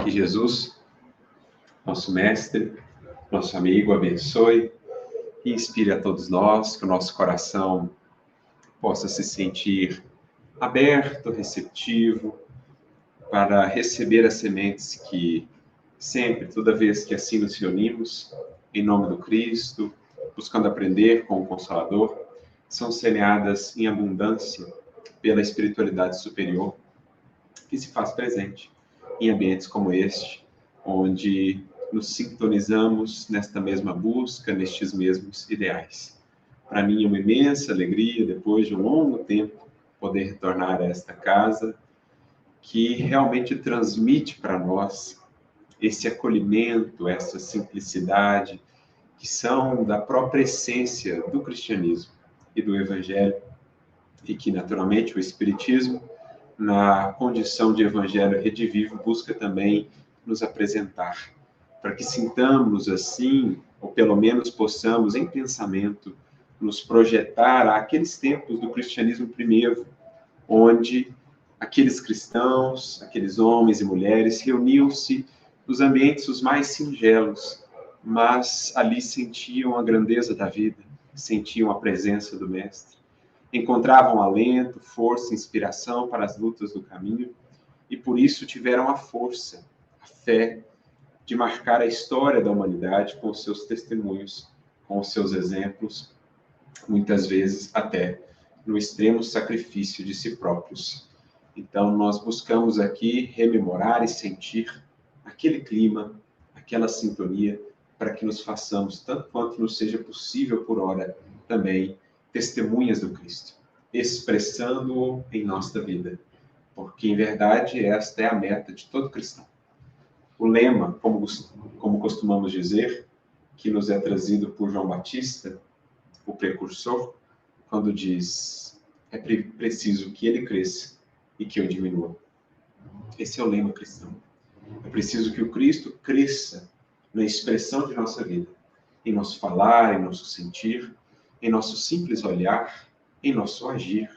Que Jesus, nosso mestre, nosso amigo, abençoe e inspire a todos nós, que o nosso coração possa se sentir aberto, receptivo, para receber as sementes que sempre, toda vez que assim nos reunimos, em nome do Cristo, buscando aprender com o Consolador, são semeadas em abundância pela espiritualidade superior que se faz presente em ambientes como este, onde nos sintonizamos nesta mesma busca, nestes mesmos ideais. Para mim é uma imensa alegria, depois de um longo tempo, poder retornar a esta casa, que realmente transmite para nós esse acolhimento, essa simplicidade, que são da própria essência do cristianismo e do evangelho, e que, naturalmente, o espiritismo, na condição de evangelho redivivo, busca também nos apresentar, para que sintamos assim, ou pelo menos possamos, em pensamento, nos projetar àqueles tempos do cristianismo primeiro, onde aqueles cristãos, aqueles homens e mulheres reuniam-se nos ambientes os mais singelos, mas ali sentiam a grandeza da vida, sentiam a presença do Mestre, encontravam alento, força, inspiração para as lutas do caminho e por isso tiveram a força, a fé de marcar a história da humanidade com os seus testemunhos, com os seus exemplos, muitas vezes até no extremo sacrifício de si próprios. Então, nós buscamos aqui rememorar e sentir aquele clima, aquela sintonia, para que nos façamos, tanto quanto nos seja possível por hora, também testemunhas do Cristo, expressando-o em nossa vida, porque, em verdade, esta é a meta de todo cristão. O lema, como costumamos dizer, que nos é trazido por João Batista, o precursor, quando diz: é preciso que ele cresça e que eu diminua. Esse é o lema cristão. É preciso que o Cristo cresça na expressão de nossa vida, em nosso falar, em nosso sentir, em nosso simples olhar, em nosso agir.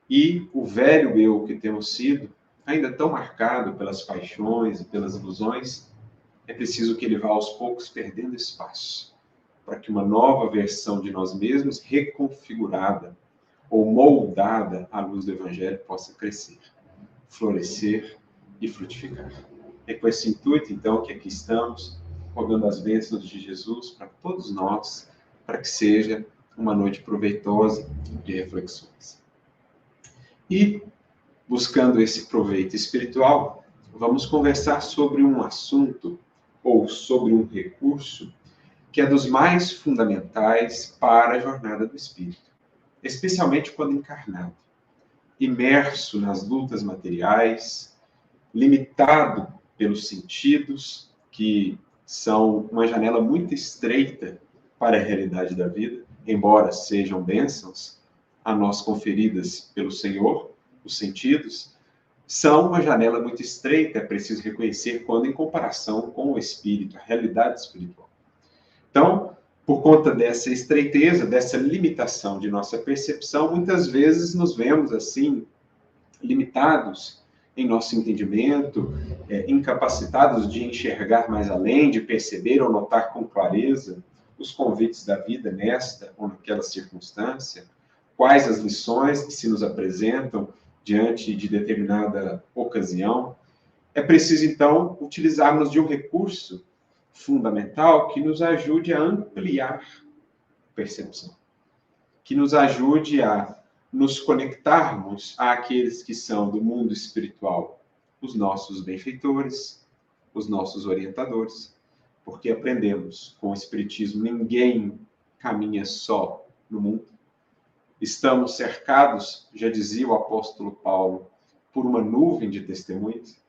E o velho eu que temos sido, ainda tão marcado pelas paixões e pelas ilusões, é preciso que ele vá aos poucos perdendo espaço, para que uma nova versão de nós mesmos, reconfigurada ou moldada à luz do Evangelho, possa crescer, florescer e frutificar. É com esse intuito, então, que aqui estamos, rogando as bênçãos de Jesus para todos nós, para que seja uma noite proveitosa de reflexões. E, buscando esse proveito espiritual, vamos conversar sobre um assunto ou sobre um recurso que é dos mais fundamentais para a jornada do espírito, especialmente quando encarnado, imerso nas lutas materiais, limitado pelos sentidos, que são uma janela muito estreita para a realidade da vida, embora sejam bênçãos a nós conferidas pelo Senhor, os sentidos, são uma janela muito estreita, é preciso reconhecer, quando em comparação com o espírito, a realidade espiritual. Então, por conta dessa estreiteza, dessa limitação de nossa percepção, muitas vezes nos vemos assim, limitados em nosso entendimento, incapacitados de enxergar mais além, de perceber ou notar com clareza os convites da vida nesta ou naquela circunstância, quais as lições que se nos apresentam diante de determinada ocasião. É preciso, então, utilizarmos de um recurso fundamental que nos ajude a ampliar a percepção, que nos ajude a nos conectarmos àqueles que são do mundo espiritual, os nossos benfeitores, os nossos orientadores, porque aprendemos com o Espiritismo, ninguém caminha só no mundo. Estamos cercados, já dizia o apóstolo Paulo, por uma nuvem de testemunhas,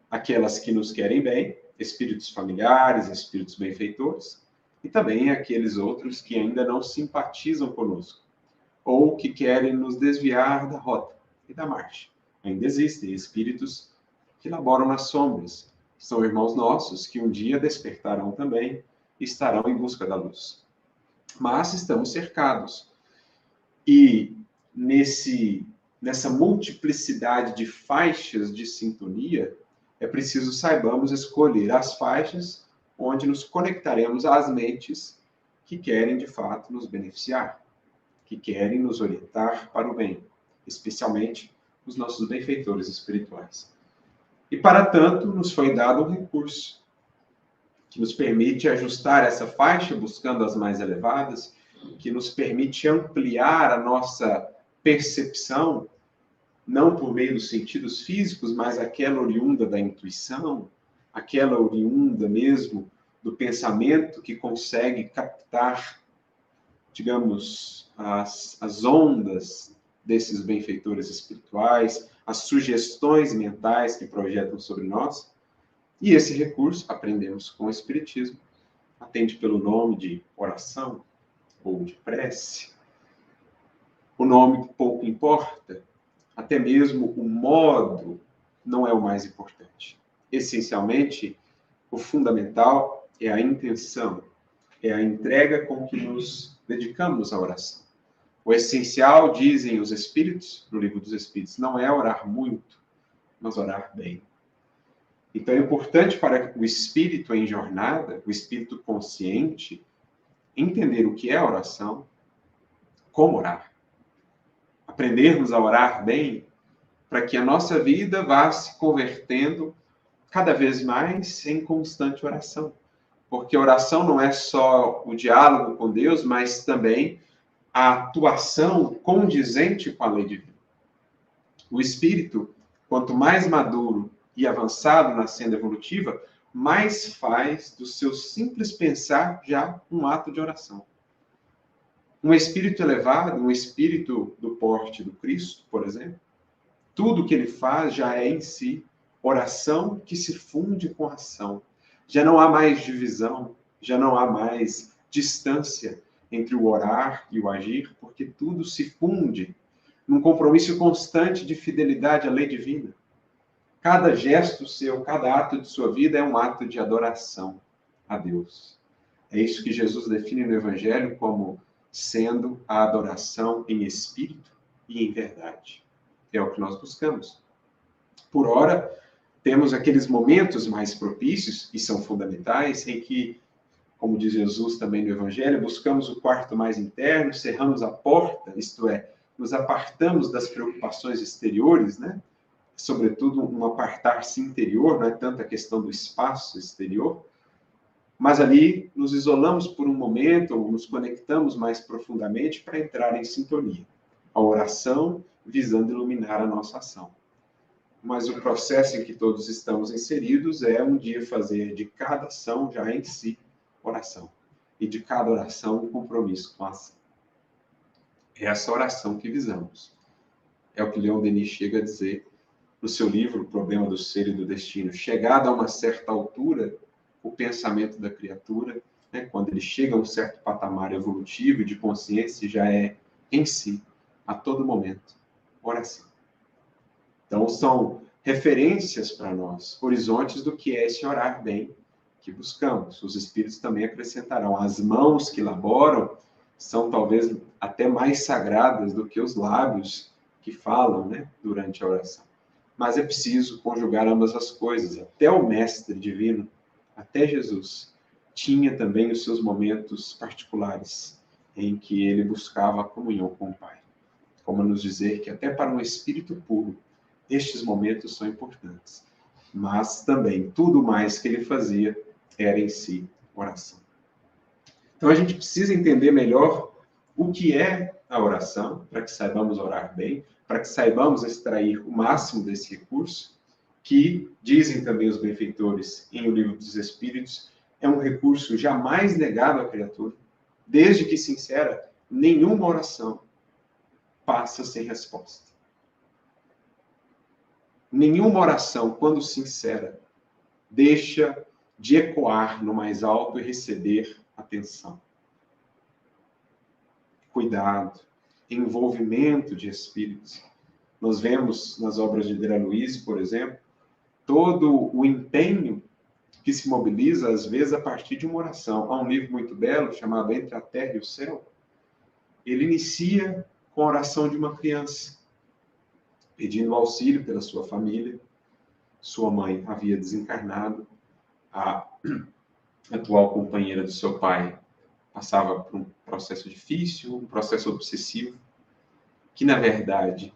aquelas que nos querem bem, espíritos familiares, espíritos benfeitores, e também aqueles outros que ainda não simpatizam conosco, ou que querem nos desviar da rota e da marcha. Ainda existem espíritos que laboram nas sombras, são irmãos nossos que um dia despertarão também e estarão em busca da luz. Mas estamos cercados. E nessa multiplicidade de faixas de sintonia, é preciso saibamos escolher as faixas onde nos conectaremos às mentes que querem, de fato, nos beneficiar, que querem nos orientar para o bem, especialmente os nossos benfeitores espirituais. E, para tanto, nos foi dado um recurso que nos permite ajustar essa faixa, buscando as mais elevadas, que nos permite ampliar a nossa percepção, não por meio dos sentidos físicos, mas aquela oriunda da intuição, aquela oriunda mesmo do pensamento que consegue captar, digamos, as ondas desses benfeitores espirituais, as sugestões mentais que projetam sobre nós. E esse recurso, aprendemos com o Espiritismo, atende pelo nome de oração ou de prece. O nome pouco importa, até mesmo o modo não é o mais importante. Essencialmente, o fundamental é a intenção, é a entrega com que nos dedicamos à oração. O essencial, dizem os Espíritos, no Livro dos Espíritos, não é orar muito, mas orar bem. Então, é importante para o espírito em jornada, o espírito consciente, entender o que é oração, como orar. Aprendermos a orar bem, para que a nossa vida vá se convertendo cada vez mais em constante oração. Porque a oração não é só o diálogo com Deus, mas também a atuação condizente com a lei divina. O espírito, quanto mais maduro e avançado na senda evolutiva, mais faz do seu simples pensar já um ato de oração. Um espírito elevado, um espírito do porte do Cristo, por exemplo, tudo que ele faz já é em si oração que se funde com ação. Já não há mais divisão, já não há mais distância entre o orar e o agir, porque tudo se funde num compromisso constante de fidelidade à lei divina. Cada gesto seu, cada ato de sua vida é um ato de adoração a Deus. É isso que Jesus define no Evangelho como sendo a adoração em espírito e em verdade. É o que nós buscamos. Por ora, temos aqueles momentos mais propícios, e são fundamentais, em que, como diz Jesus também no Evangelho, buscamos o quarto mais interno, cerramos a porta, isto é, nos apartamos das preocupações exteriores, né? Sobretudo um apartar-se interior, não é tanto a questão do espaço exterior, mas ali nos isolamos por um momento, ou nos conectamos mais profundamente para entrar em sintonia. A oração visando iluminar a nossa ação. Mas o processo em que todos estamos inseridos é um dia fazer de cada ação já em si oração. E de cada oração um compromisso com a ação. É essa oração que visamos. É o que Leon Denis chega a dizer no seu livro, O Problema do Ser e do Destino. Chegado a uma certa altura, o pensamento da criatura, né, quando ele chega a um certo patamar evolutivo e de consciência, já é em si, a todo momento, oração. Então, são referências para nós, horizontes do que é esse orar bem que buscamos. Os Espíritos também acrescentarão. As mãos que laboram são talvez até mais sagradas do que os lábios que falam, né, durante a oração. Mas é preciso conjugar ambas as coisas. Até o Mestre Divino, até Jesus, tinha também os seus momentos particulares em que ele buscava a comunhão com o Pai. Como nos dizer que até para um espírito puro, estes momentos são importantes. Mas também, tudo mais que ele fazia era em si oração. Então a gente precisa entender melhor o que é a oração, para que saibamos orar bem, para que saibamos extrair o máximo desse recurso, que, dizem também os benfeitores em O Livro dos Espíritos, é um recurso jamais negado à criatura. Desde que sincera, nenhuma oração passa sem resposta. Nenhuma oração, quando sincera, deixa de ecoar no mais alto e receber atenção. Cuidado, envolvimento de espíritos. Nós vemos nas obras de André Luiz, por exemplo, todo o empenho que se mobiliza, às vezes, a partir de uma oração. Há um livro muito belo chamado Entre a Terra e o Céu. Ele inicia com a oração de uma criança, pedindo auxílio pela sua família. Sua mãe havia desencarnado, a atual companheira do seu pai passava por um processo difícil, um processo obsessivo, que na verdade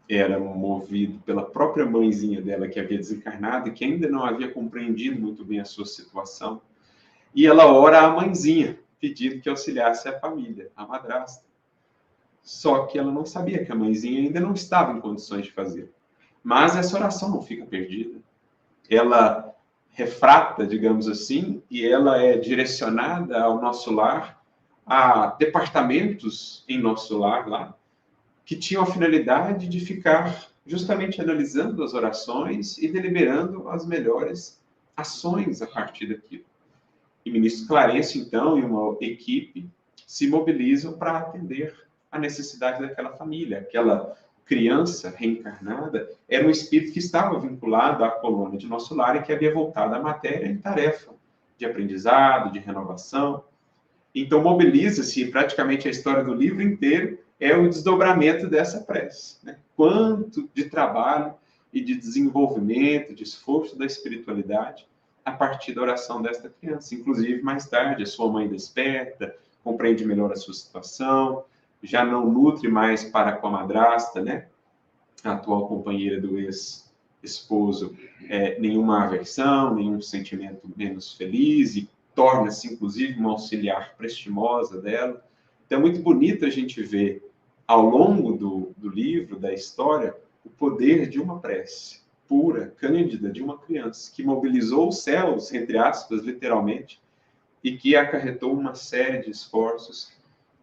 era movido pela própria mãezinha dela que havia desencarnado e que ainda não havia compreendido muito bem a sua situação. E ela ora à mãezinha, pedindo que auxiliasse a família, a madrasta. Só que ela não sabia que a mãezinha ainda não estava em condições de fazer. Mas essa oração não fica perdida. Ela refrata, digamos assim, e ela é direcionada ao nosso lar, a departamentos em nosso lar lá, que tinham a finalidade de ficar justamente analisando as orações e deliberando as melhores ações a partir daquilo. E o ministro Clarencio, então, e uma equipe se mobilizam para atender a necessidade daquela família. Aquela criança reencarnada era um espírito que estava vinculado à colônia de nosso lar e que havia voltado à matéria em tarefa de aprendizado, de renovação. Então, mobiliza-se, praticamente a história do livro inteiro é o desdobramento dessa prece. Né? Quanto de trabalho e de desenvolvimento, de esforço da espiritualidade a partir da oração desta criança. Inclusive, mais tarde, a sua mãe desperta, compreende melhor a sua situação, já não nutre mais para com a madrasta, né? A atual companheira do ex-esposo, nenhuma aversão, nenhum sentimento menos feliz, e torna-se, inclusive, uma auxiliar prestimosa dela. Então, é muito bonito a gente ver, ao longo do livro, da história, o poder de uma prece pura, cândida, de uma criança, que mobilizou os céus, entre aspas, literalmente, e que acarretou uma série de esforços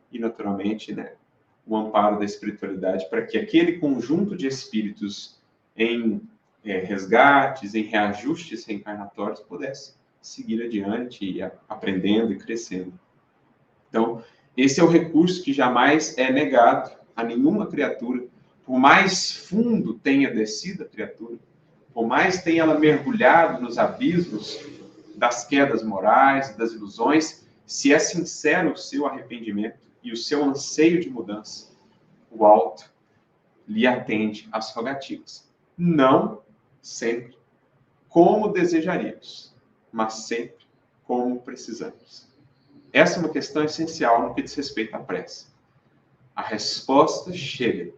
e, naturalmente, né, o amparo da espiritualidade para que aquele conjunto de espíritos em resgates, em reajustes reencarnatórios, pudesse seguir adiante, e aprendendo e crescendo. Então, esse é o recurso que jamais é negado a nenhuma criatura, por mais fundo tenha descido a criatura, por mais tenha ela mergulhado nos abismos das quedas morais, das ilusões, se é sincero o seu arrependimento e o seu anseio de mudança, o alto lhe atende às rogativas. Não sempre como desejaríamos, mas sempre como precisamos. Essa é uma questão essencial no que diz respeito à prece. A resposta chega.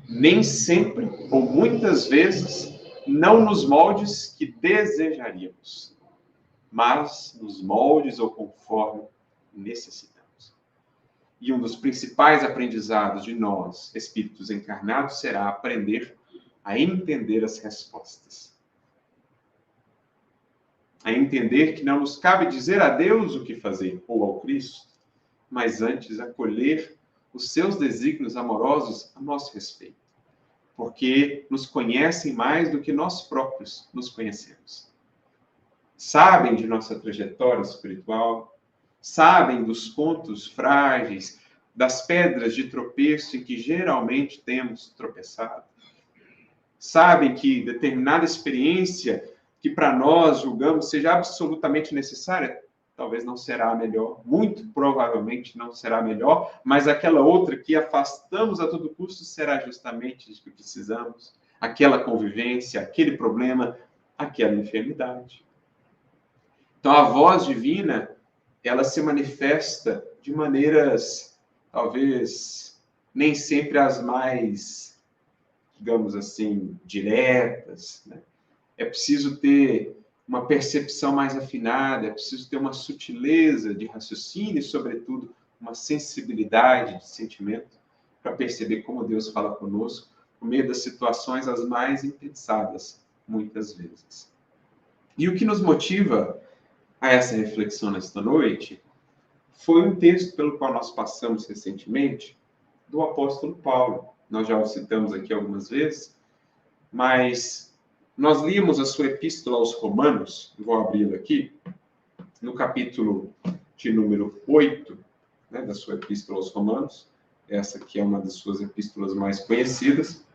Nem sempre, ou muitas vezes, não nos moldes que desejaríamos, mas nos moldes ou conforme necessitamos. E um dos principais aprendizados de nós, espíritos encarnados, será aprender a entender as respostas. A entender que não nos cabe dizer a Deus o que fazer, ou ao Cristo, mas antes acolher os seus desígnios amorosos a nosso respeito, porque nos conhecem mais do que nós próprios nos conhecemos. Sabem de nossa trajetória espiritual, sabem dos pontos frágeis, das pedras de tropeço em que geralmente temos tropeçado. Sabem que determinada experiência que para nós julgamos seja absolutamente necessária, talvez não será a melhor, muito provavelmente não será a melhor, mas aquela outra que afastamos a todo custo será justamente o que precisamos, aquela convivência, aquele problema, aquela enfermidade. Então, a voz divina, ela se manifesta de maneiras, talvez, nem sempre as mais, digamos assim, diretas, né? É preciso ter uma percepção mais afinada, é preciso ter uma sutileza de raciocínio e, sobretudo, uma sensibilidade de sentimento para perceber como Deus fala conosco por meio das situações as mais impensadas, muitas vezes. E o que nos motiva a essa reflexão nesta noite foi um texto pelo qual nós passamos recentemente, do apóstolo Paulo. Nós já o citamos aqui algumas vezes, mas nós líamos a sua epístola aos Romanos, vou abri-la aqui, no capítulo de número 8, né, da sua epístola aos Romanos. Essa aqui é uma das suas epístolas mais conhecidas.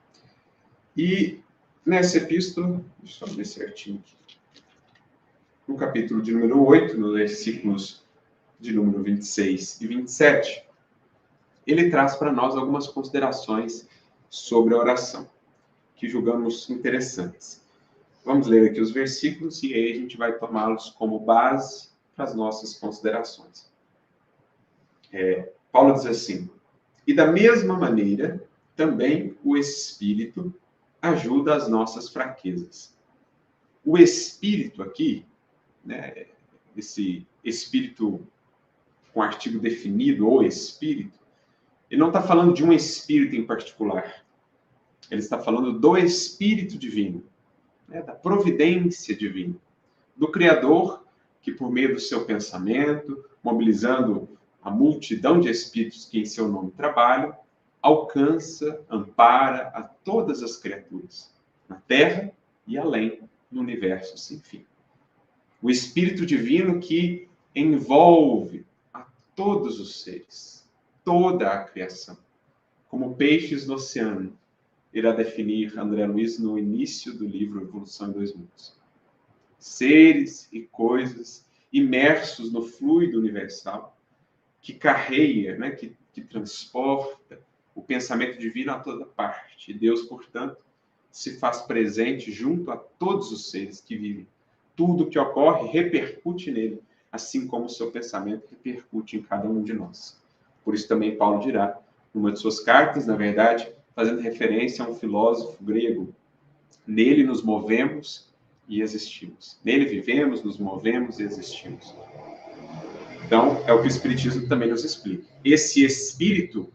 E nessa epístola, deixa eu ver certinho aqui, no capítulo de número 8, nos versículos de número 26 e 27, ele traz para nós algumas considerações sobre a oração, que julgamos interessantes. Vamos ler aqui os versículos e aí a gente vai tomá-los como base para as nossas considerações. Paulo diz assim: e da mesma maneira, também o Espírito ajuda as nossas fraquezas. O Espírito aqui, né, esse Espírito com artigo definido, o Espírito, ele não está falando de um Espírito em particular. Ele está falando do Espírito Divino, né, da providência divina, do Criador, que por meio do seu pensamento, mobilizando a multidão de espíritos que em seu nome trabalham, alcança, ampara a todas as criaturas, na Terra e além, no universo sem fim. O Espírito Divino que envolve a todos os seres, toda a criação, como peixes no oceano, irá definir André Luiz no início do livro Evolução em 2 Mundos. Seres e coisas imersos no fluido universal, que carreia, né, que transporta o pensamento divino a toda parte. Deus, portanto, se faz presente junto a todos os seres que vivem. Tudo que ocorre repercute nele, assim como o seu pensamento repercute em cada um de nós. Por isso também Paulo dirá, numa de suas cartas, na verdade, fazendo referência a um filósofo grego, nele nos movemos e existimos. Nele vivemos, nos movemos e existimos. Então, é o que o Espiritismo também nos explica. Esse espírito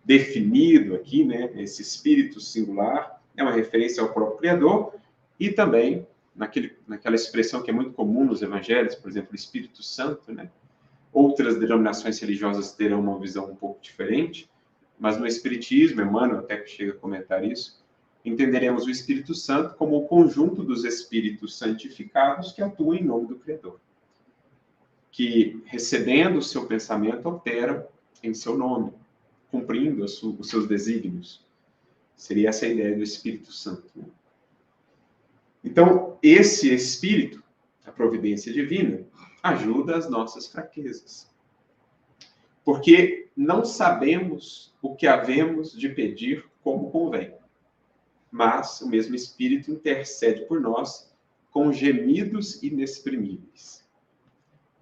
definido aqui, né, esse espírito singular, é uma referência ao próprio Criador e também naquela expressão que é muito comum nos evangelhos, por exemplo, o Espírito Santo, né? Outras denominações religiosas terão uma visão um pouco diferente, mas no Espiritismo, Emmanuel até que chega a comentar isso, entenderemos o Espírito Santo como o conjunto dos espíritos santificados que atuam em nome do Criador, que, recebendo o seu pensamento, operam em seu nome, cumprindo os seus desígnios. Seria essa a ideia do Espírito Santo. Né? Então, esse Espírito, a providência divina, ajuda as nossas fraquezas. Porque não sabemos o que havemos de pedir como convém. Mas o mesmo Espírito intercede por nós com gemidos inexprimíveis.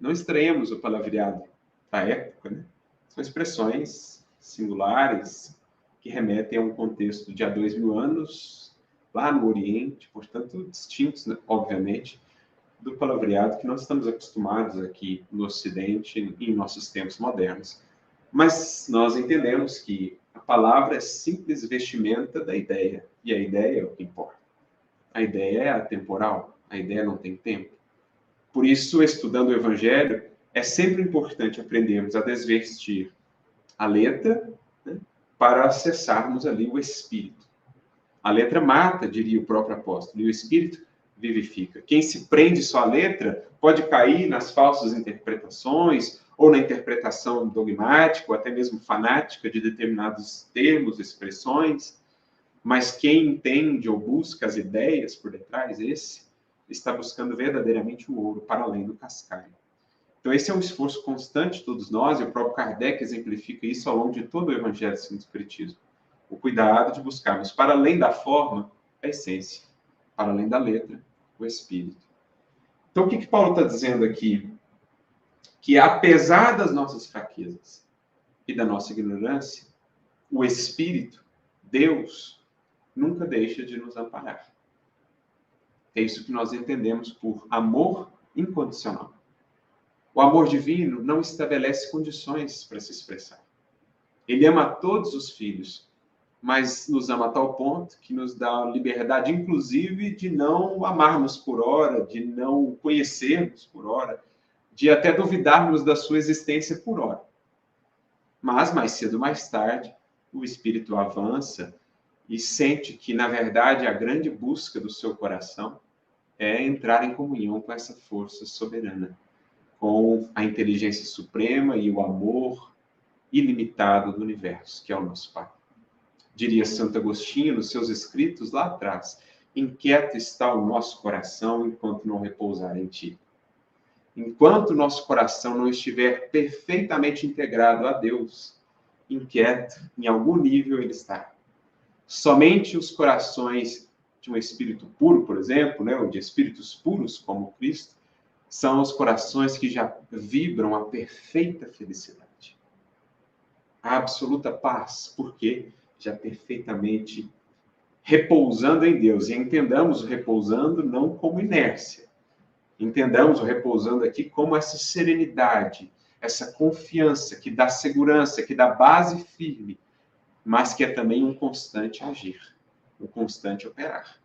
Não estranhamos o palavreado da época, né? São expressões singulares que remetem a um contexto de há 2000 anos, lá no Oriente, portanto, distintos, né, obviamente, do palavreado que nós estamos acostumados aqui no Ocidente, em nossos tempos modernos. Mas nós entendemos que a palavra é simples vestimenta da ideia, e a ideia é o que importa. A ideia é atemporal, a ideia não tem tempo. Por isso, estudando o Evangelho, é sempre importante aprendermos a desvestir a letra, né, para acessarmos ali o Espírito. A letra mata, diria o próprio apóstolo, e o Espírito vivifica. Quem se prende só à letra pode cair nas falsas interpretações ou na interpretação dogmática ou até mesmo fanática de determinados termos, expressões, mas quem entende ou busca as ideias por detrás, esse está buscando verdadeiramente o ouro para além do cascalho. Então esse é um esforço constante de todos nós, e o próprio Kardec exemplifica isso ao longo de todo o Evangelho segundo o Espiritismo. O cuidado de buscarmos, para além da forma, a essência, para além da letra, o Espírito. Então, o que Paulo está dizendo aqui? Que apesar das nossas fraquezas e da nossa ignorância, o Espírito, Deus, nunca deixa de nos amparar. É isso que nós entendemos por amor incondicional. O amor divino não estabelece condições para se expressar. Ele ama a todos os filhos, mas nos ama a tal ponto que nos dá a liberdade, inclusive, de não amarmos por hora, de não conhecermos por hora, de até duvidarmos da sua existência por hora. Mas, mais cedo ou mais tarde, o espírito avança e sente que, na verdade, a grande busca do seu coração é entrar em comunhão com essa força soberana, com a inteligência suprema e o amor ilimitado do universo, que é o nosso Pai. Diria Santo Agostinho nos seus escritos lá atrás: inquieto está o nosso coração enquanto não repousar em ti. Enquanto o nosso coração não estiver perfeitamente integrado a Deus, inquieto, em algum nível ele está. Somente os corações de um espírito puro, por exemplo, né, ou de espíritos puros como Cristo, são os corações que já vibram a perfeita felicidade, a absoluta paz, porque já perfeitamente repousando em Deus. E entendamos o repousando não como inércia. Entendamos o repousando aqui como essa serenidade, essa confiança que dá segurança, que dá base firme, mas que é também um constante agir, um constante operar.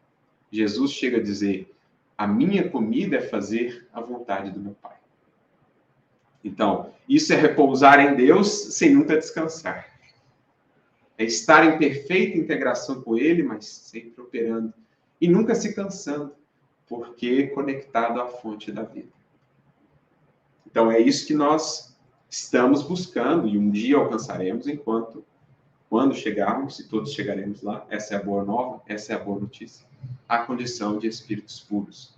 Jesus chega a dizer: a minha comida é fazer a vontade do meu Pai. Então, isso é repousar em Deus sem nunca descansar. É estar em perfeita integração com Ele, mas sempre operando. E nunca se cansando, porque conectado à fonte da vida. Então, é isso que nós estamos buscando e um dia alcançaremos quando chegarmos, e todos chegaremos lá, essa é a boa nova, essa é a boa notícia, a condição de espíritos puros.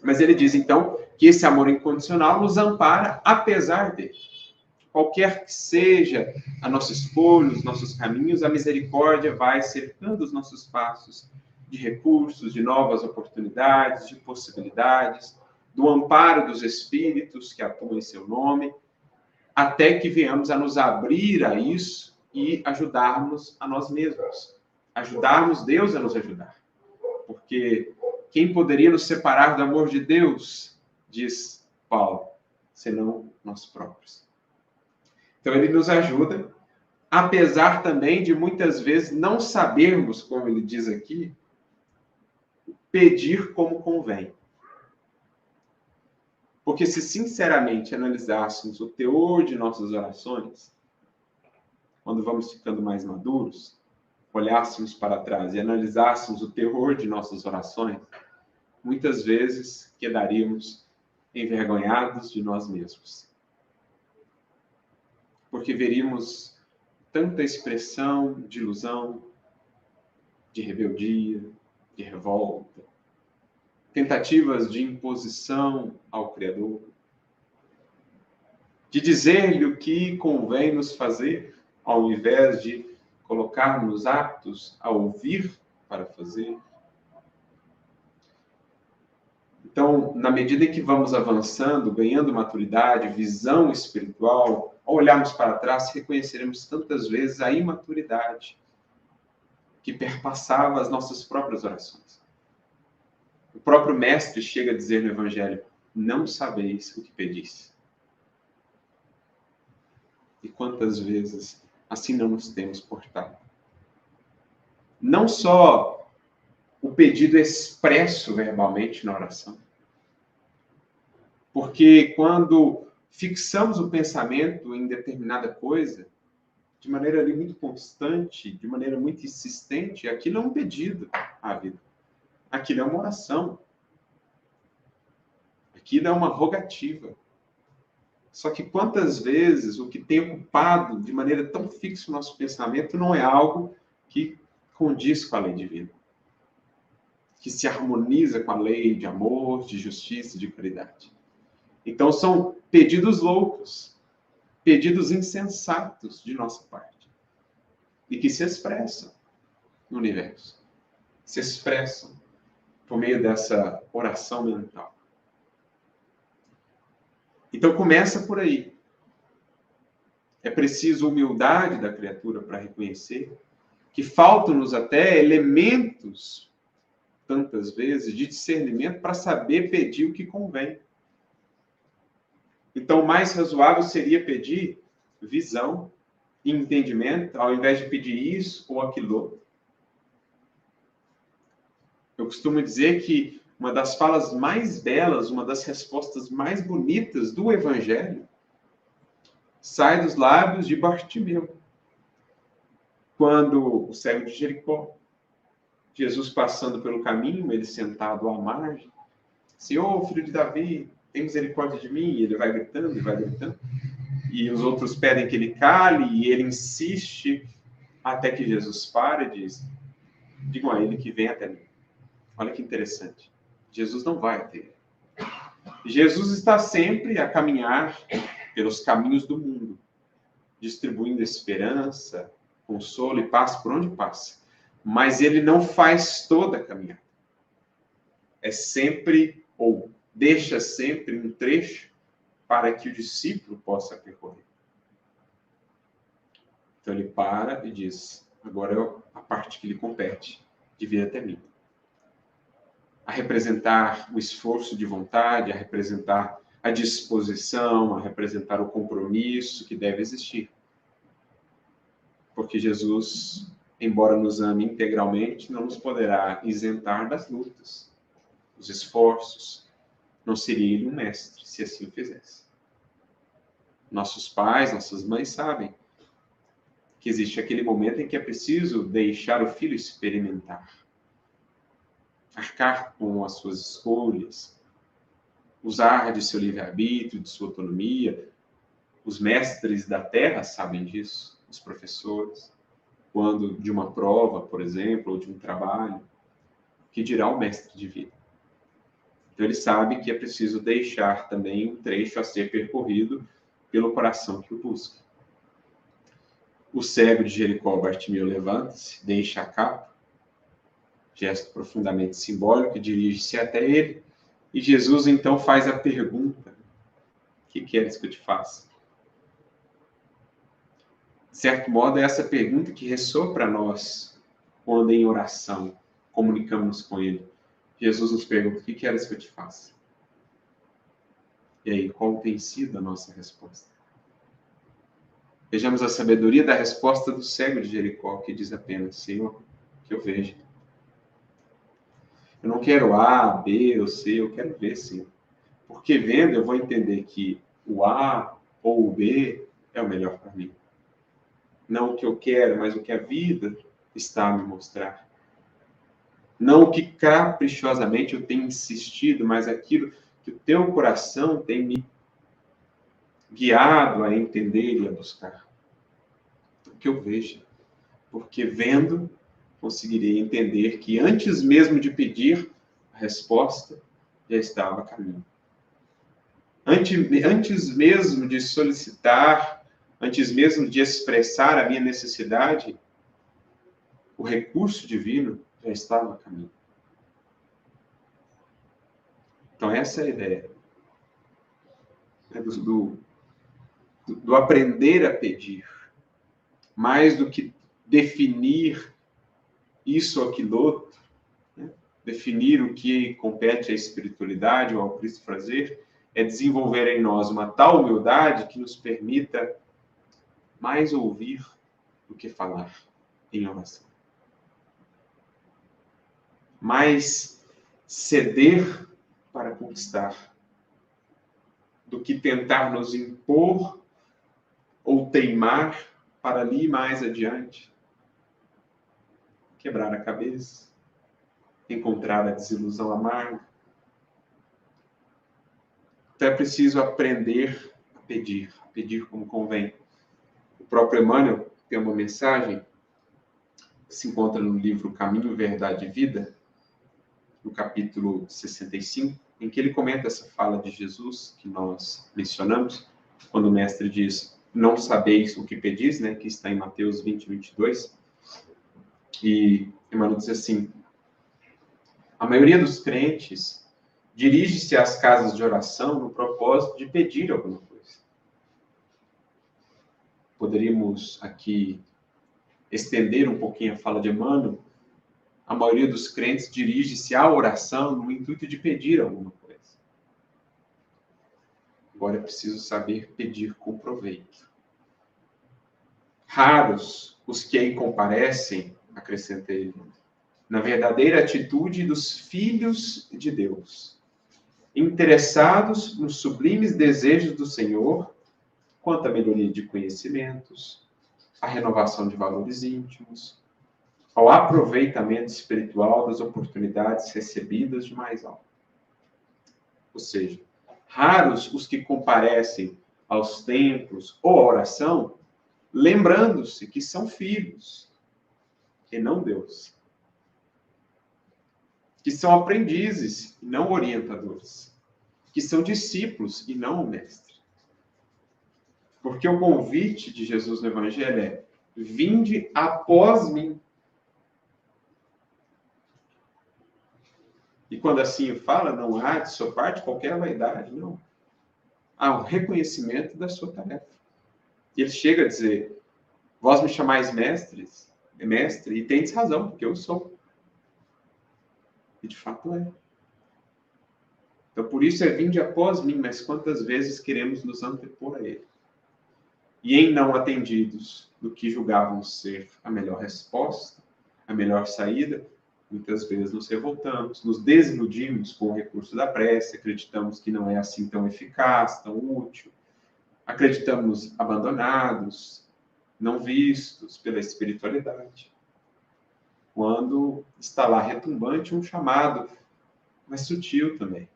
Mas ele diz, então, que esse amor incondicional nos ampara apesar dele. Qualquer que seja a nossa escolha, os nossos caminhos, a misericórdia vai cercando os nossos passos de recursos, de novas oportunidades, de possibilidades, do amparo dos espíritos que atuam em seu nome, até que venhamos a nos abrir a isso e ajudarmos a nós mesmos. Ajudarmos Deus a nos ajudar. Porque quem poderia nos separar do amor de Deus, diz Paulo, senão nós próprios. Então ele nos ajuda, apesar também de muitas vezes não sabermos, como ele diz aqui, pedir como convém. Porque se sinceramente analisássemos o teor de nossas orações, quando vamos ficando mais maduros, olhássemos para trás e analisássemos o teor de nossas orações, muitas vezes quedaríamos envergonhados de nós mesmos. Porque veríamos tanta expressão de ilusão, de rebeldia, de revolta, tentativas de imposição ao Criador, de dizer-lhe o que convém nos fazer, ao invés de colocar-nos aptos a ouvir para fazer. Então, na medida em que vamos avançando, ganhando maturidade, visão espiritual, ao olharmos para trás, reconheceremos tantas vezes a imaturidade que perpassava as nossas próprias orações. O próprio Mestre chega a dizer no Evangelho, não sabeis o que pedis. E quantas vezes assim não nos temos portado. Não só o pedido expresso verbalmente na oração, porque quando fixamos o pensamento em determinada coisa, de maneira ali muito constante, de maneira muito insistente, aquilo é um pedido à vida. Aquilo é uma oração. Aquilo é uma rogativa. Só que quantas vezes o que tem ocupado de maneira tão fixa o nosso pensamento não é algo que condiz com a lei divina, que se harmoniza com a lei de amor, de justiça, de caridade. Então são pedidos loucos, pedidos insensatos de nossa parte, e que se expressam no universo, se expressam por meio dessa oração mental. Então começa por aí. É preciso humildade da criatura para reconhecer que faltam-nos até elementos, tantas vezes, de discernimento para saber pedir o que convém. Então, o mais razoável seria pedir visão e entendimento, ao invés de pedir isso ou aquilo outro. Eu costumo dizer que uma das falas mais belas, uma das respostas mais bonitas do Evangelho, sai dos lábios de Bartimeu. Quando o cego de Jericó, Jesus passando pelo caminho, ele sentado à margem, Senhor, filho de Davi, tem misericórdia de mim, e ele vai gritando, e vai gritando, e os outros pedem que ele cale, e ele insiste, até que Jesus para e diz, digam a ele que vem até mim. Olha que interessante, Jesus não vai até ele. Jesus está sempre a caminhar pelos caminhos do mundo, distribuindo esperança, consolo e paz por onde passa. mas ele não faz toda a caminhada. É sempre, ou deixa sempre um trecho para que o discípulo possa percorrer. Então ele para e diz, agora é a parte que lhe compete, de vir até mim. A representar o esforço de vontade, a representar a disposição, a representar o compromisso que deve existir. Porque Jesus, embora nos ame integralmente, não nos poderá isentar das lutas, dos esforços. Não seria ele um mestre, se assim o fizesse. Nossos pais, nossas mães sabem que existe aquele momento em que é preciso deixar o filho experimentar, arcar com as suas escolhas, usar de seu livre-arbítrio, de sua autonomia. Os mestres da terra sabem disso, os professores, quando de uma prova, por exemplo, ou de um trabalho, que dirá o mestre de vida. Então ele sabe que é preciso deixar também um trecho a ser percorrido pelo coração que o busca. O cego de Jericó, Bartimeu, levanta-se, deixa a capa, gesto profundamente simbólico, dirige-se até ele, e Jesus então faz a pergunta: o que queres que eu te faça? De certo modo, é essa pergunta que ressoa para nós quando em oração comunicamos com ele. Jesus nos pergunta: o que queres que eu te faça? E aí, qual tem sido a nossa resposta? Vejamos a sabedoria da resposta do cego de Jericó, que diz apenas: Senhor, que eu veja. Eu não quero A, B ou C, eu quero ver, Senhor. Porque vendo, eu vou entender que o A ou o B é o melhor para mim. Não o que eu quero, mas o que a vida está a me mostrar. Não o que caprichosamente eu tenho insistido, mas aquilo que o teu coração tem me guiado a entender e a buscar. O que eu vejo. Porque vendo, conseguirei entender que antes mesmo de pedir, a resposta já estava a caminho. Antes mesmo de solicitar, antes mesmo de expressar a minha necessidade, o recurso divino já estava a caminho. Então essa é a ideia, né, do aprender a pedir. Mais do que definir isso ou aquilo outro, né? Definir o que compete à espiritualidade ou ao Cristo fazer, é desenvolver em nós uma tal humildade que nos permita mais ouvir do que falar em oração. Mais ceder para conquistar do que tentar nos impor ou teimar para ali mais adiante. Quebrar a cabeça, encontrar a desilusão amarga. Então é preciso aprender a pedir como convém. O próprio Emmanuel tem uma mensagem que se encontra no livro Caminho, Verdade e Vida, no capítulo 65, em que ele comenta essa fala de Jesus que nós mencionamos, quando o mestre diz: não sabeis o que pedis, né, que está em Mateus 20, 22. E Emmanuel diz assim: a maioria dos crentes dirige-se às casas de oração no propósito de pedir alguma coisa. Poderíamos aqui estender um pouquinho a fala de Emmanuel. A maioria dos crentes dirige-se à oração no intuito de pedir alguma coisa. Agora é preciso saber pedir com proveito. Raros os que aí comparecem, acrescenta ele, na verdadeira atitude dos filhos de Deus, interessados nos sublimes desejos do Senhor, quanto à melhoria de conhecimentos, à renovação de valores íntimos, ao aproveitamento espiritual das oportunidades recebidas de mais alto. Ou seja, raros os que comparecem aos templos ou à oração, lembrando-se que são filhos, e não Deus. Que são aprendizes, e não orientadores. Que são discípulos, e não o mestre. Porque o convite de Jesus no Evangelho é: vinde após mim. quando assim fala, não há de sua parte qualquer vaidade, não. Há um reconhecimento da sua tarefa. E ele chega a dizer, vós me chamais mestre, e tendes razão, porque eu sou. E de fato é. Então, por isso vinde após mim, mas quantas vezes queremos nos antepor a ele? E em não atendidos do que julgávamos ser a melhor resposta, a melhor saída, muitas vezes nos revoltamos, nos desiludimos com o recurso da prece, acreditamos que não é assim tão eficaz, tão útil, acreditamos abandonados, não vistos pela espiritualidade. Quando está lá retumbante um chamado, mas sutil também.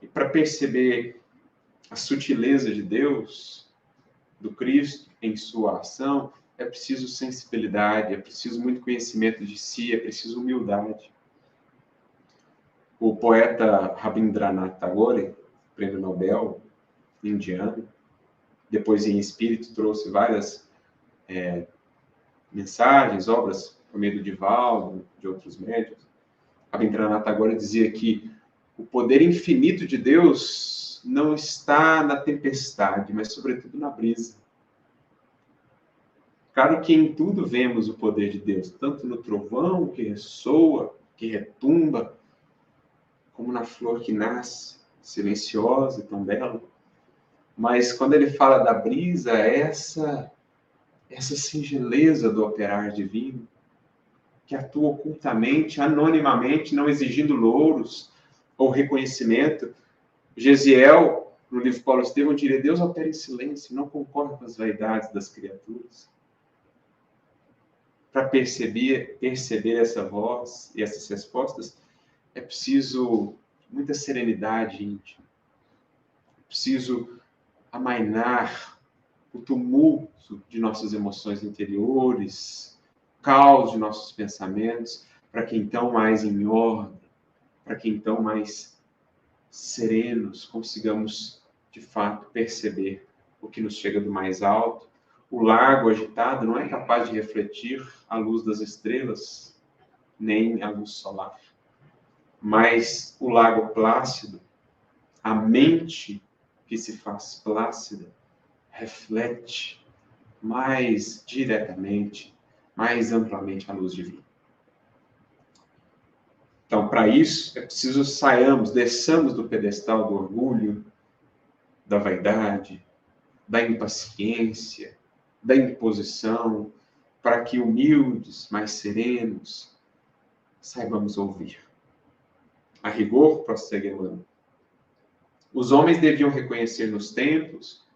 E para perceber a sutileza de Deus, do Cristo, em sua ação, é preciso sensibilidade, é preciso muito conhecimento de si, é preciso humildade. O poeta Rabindranath Tagore, prêmio Nobel indiano, depois em espírito trouxe várias mensagens, obras por meio do Divaldo, de outros médiuns. Rabindranath Tagore dizia que o poder infinito de Deus não está na tempestade, mas sobretudo na brisa. Claro que em tudo vemos o poder de Deus, tanto no trovão que ressoa, que retumba, como na flor que nasce, silenciosa e tão bela. Mas quando ele fala da brisa, essa singeleza do operar divino, que atua ocultamente, anonimamente, não exigindo louros ou reconhecimento. Gesiel, no livro Paulo Estevão, diria, Deus opera em silêncio, não concorre com as vaidades das criaturas. Para perceber essa voz e essas respostas, é preciso muita serenidade íntima. É preciso amainar o tumulto de nossas emoções interiores, o caos de nossos pensamentos, para que então mais em ordem, para que então mais serenos consigamos, de fato, perceber o que nos chega do mais alto. O lago agitado não é capaz de refletir a luz das estrelas, nem a luz solar. Mas o lago plácido, a mente que se faz plácida, reflete mais diretamente, mais amplamente a luz divina. Então, para isso, é preciso desçamos do pedestal do orgulho, da vaidade, da impaciência, da imposição, para que humildes, mais serenos, saibamos ouvir. A rigor, prossegue Emmanuel, os homens deviam reconhecer nos templos,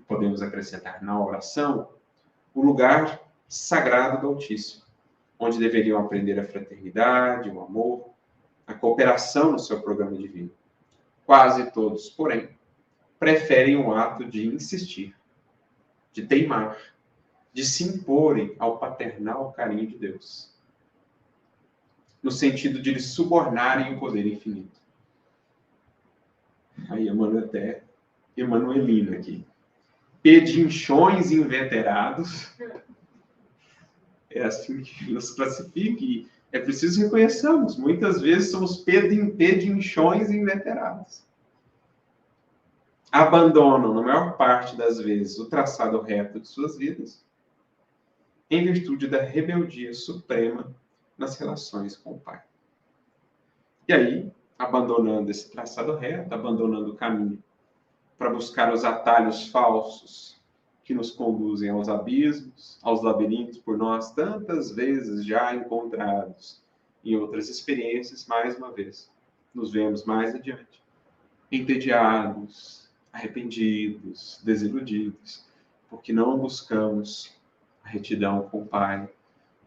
podemos acrescentar na oração, o lugar sagrado do Altíssimo, onde deveriam aprender a fraternidade, o amor, a cooperação no seu programa divino. Quase todos, porém, preferem o ato de insistir, de teimar, de se imporem ao paternal carinho de Deus, no sentido de lhe subornarem o poder infinito. Aí Emmanuel até Emanuelino aqui. Pedinchões inveterados, é assim que nos classifica, e é preciso reconheçamos, muitas vezes somos pedinchões inveterados. Abandonam, na maior parte das vezes, o traçado reto de suas vidas, em virtude da rebeldia suprema nas relações com o Pai. E aí, abandonando esse traçado reto, abandonando o caminho para buscar os atalhos falsos que nos conduzem aos abismos, aos labirintos por nós tantas vezes já encontrados em outras experiências, mais uma vez, nos vemos mais adiante, entediados, arrependidos, desiludidos, porque não buscamos a retidão com o Pai,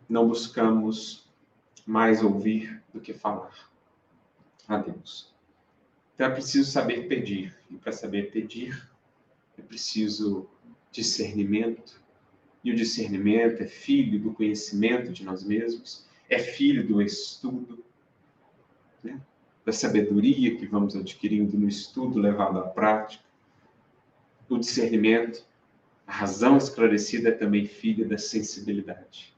não buscamos mais ouvir do que falar a Deus. Então é preciso saber pedir, e para saber pedir é preciso discernimento, e o discernimento é filho do conhecimento de nós mesmos, é filho do estudo, né? Da sabedoria que vamos adquirindo no estudo levado à prática. O discernimento, a razão esclarecida é também filha da sensibilidade.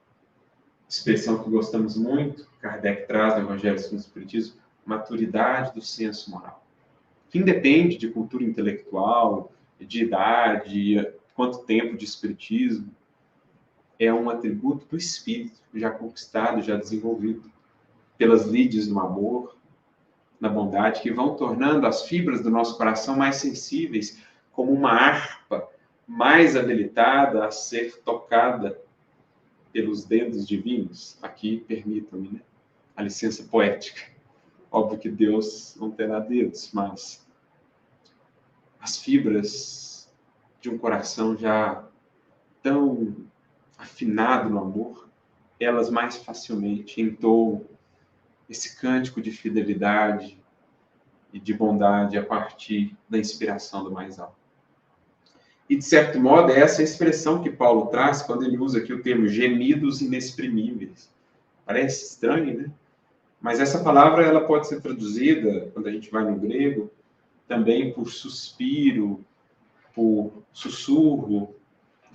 expressão que gostamos muito, Kardec traz no Evangelho segundo o Espiritismo, maturidade do senso moral, que independe de cultura intelectual, de idade, quanto tempo de espiritismo, é um atributo do espírito, já conquistado, já desenvolvido, pelas lides do amor, na bondade, que vão tornando as fibras do nosso coração mais sensíveis, como uma harpa mais habilitada a ser tocada pelos dedos divinos. Aqui, permitam-me, né, a licença poética. Óbvio que Deus não terá dedos, mas as fibras de um coração já tão afinado no amor, elas mais facilmente entoam esse cântico de fidelidade e de bondade a partir da inspiração do mais alto. E, de certo modo, é essa expressão que Paulo traz quando ele usa aqui o termo gemidos inexprimíveis. Parece estranho, né? Mas essa palavra ela pode ser traduzida, quando a gente vai no grego, também por suspiro, por sussurro.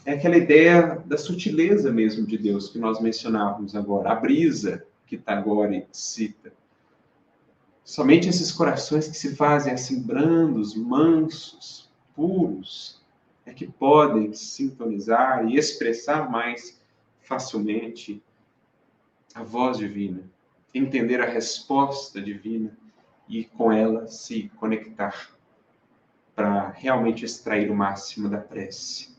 É aquela ideia da sutileza mesmo de Deus que nós mencionávamos agora, a brisa que Tagore cita. Somente esses corações que se fazem assim brandos, mansos, puros, é que podem sintonizar e expressar mais facilmente a voz divina, entender a resposta divina e com ela se conectar para realmente extrair o máximo da prece.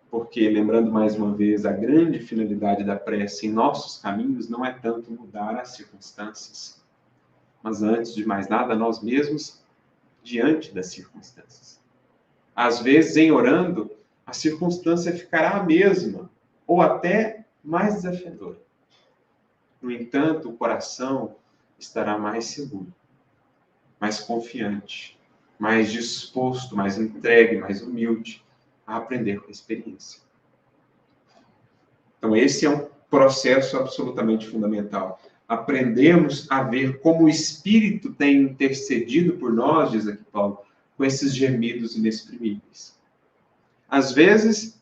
Porque, lembrando mais uma vez, a grande finalidade da prece em nossos caminhos não é tanto mudar as circunstâncias, mas antes de mais nada, nós mesmos diante das circunstâncias. Às vezes, em orando, a circunstância ficará a mesma, ou até mais desafiadora. No entanto, o coração estará mais seguro, mais confiante, mais disposto, mais entregue, mais humilde a aprender com a experiência. Então, esse é um processo absolutamente fundamental. Aprendemos a ver como o Espírito tem intercedido por nós, diz aqui Paulo, com esses gemidos inexprimíveis. Às vezes,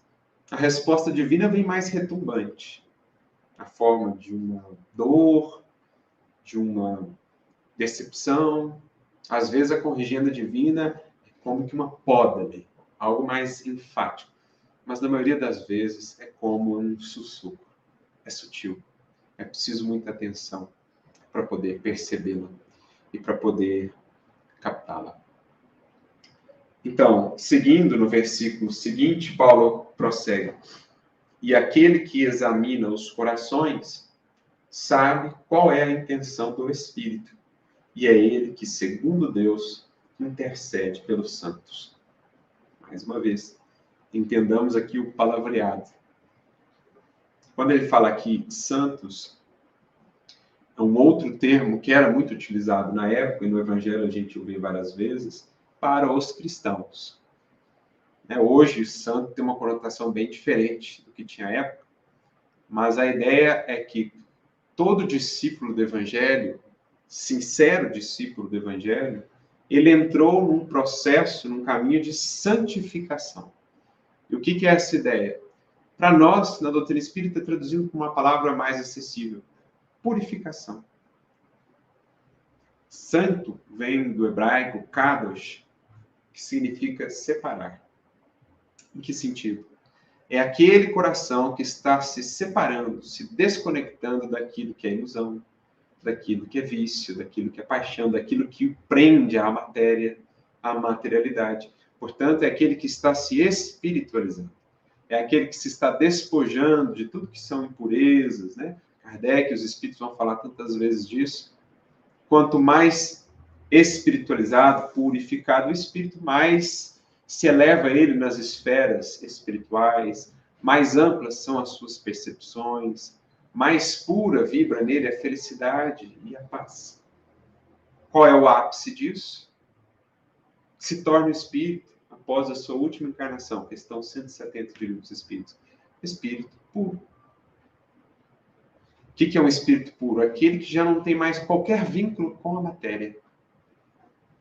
a resposta divina vem mais retumbante, na forma de uma dor, de uma decepção. Às vezes, a corrigenda divina é como que uma poda ali, algo mais enfático. Mas, na maioria das vezes, é como um sussurro. É sutil. É preciso muita atenção para poder percebê-la e para poder captá-la. Então, seguindo no versículo seguinte, Paulo prossegue. E aquele que examina os corações sabe qual é a intenção do Espírito. E é ele que, segundo Deus, intercede pelos santos. Mais uma vez, entendamos aqui o palavreado. Quando ele fala aqui santos, é um outro termo que era muito utilizado na época, e no Evangelho a gente ouviu várias vezes, para os cristãos. Hoje, santo tem uma conotação bem diferente do que tinha à época, mas a ideia é que todo discípulo do Evangelho, sincero discípulo do Evangelho, ele entrou num processo, num caminho de santificação. E o que é essa ideia? Para nós, na doutrina espírita, traduzindo com uma palavra mais acessível, purificação. Santo vem do hebraico kadosh, que significa separar. Em que sentido? É aquele coração que está se separando, se desconectando daquilo que é ilusão, daquilo que é vício, daquilo que é paixão, daquilo que prende à matéria, à materialidade. Portanto, é aquele que está se espiritualizando. É aquele que se está despojando de tudo que são impurezas, né? Kardec e os espíritos vão falar tantas vezes disso. Quanto mais espiritualizado, purificado o espírito, mais se eleva ele nas esferas espirituais, mais amplas são as suas percepções, mais pura vibra nele a felicidade e a paz. Qual é o ápice disso? Se torna o espírito, após a sua última encarnação, questão 170 de Livros Espíritos, espírito puro. O que é um espírito puro? Aquele que já não tem mais qualquer vínculo com a matéria.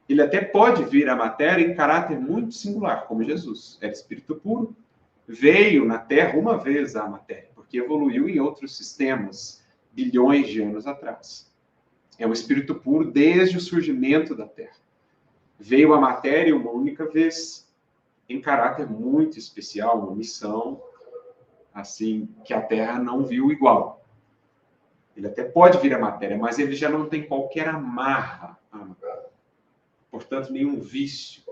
Ele até pode vir à matéria em caráter muito singular, como Jesus. Era espírito puro, veio na Terra uma vez à matéria, porque evoluiu em outros sistemas bilhões de anos atrás. É um espírito puro desde o surgimento da Terra. Veio à matéria uma única vez, em caráter muito especial, uma missão assim que a Terra não viu igual. Ele até pode vir à matéria, mas ele já não tem qualquer amarra à matéria. Portanto, nenhum vício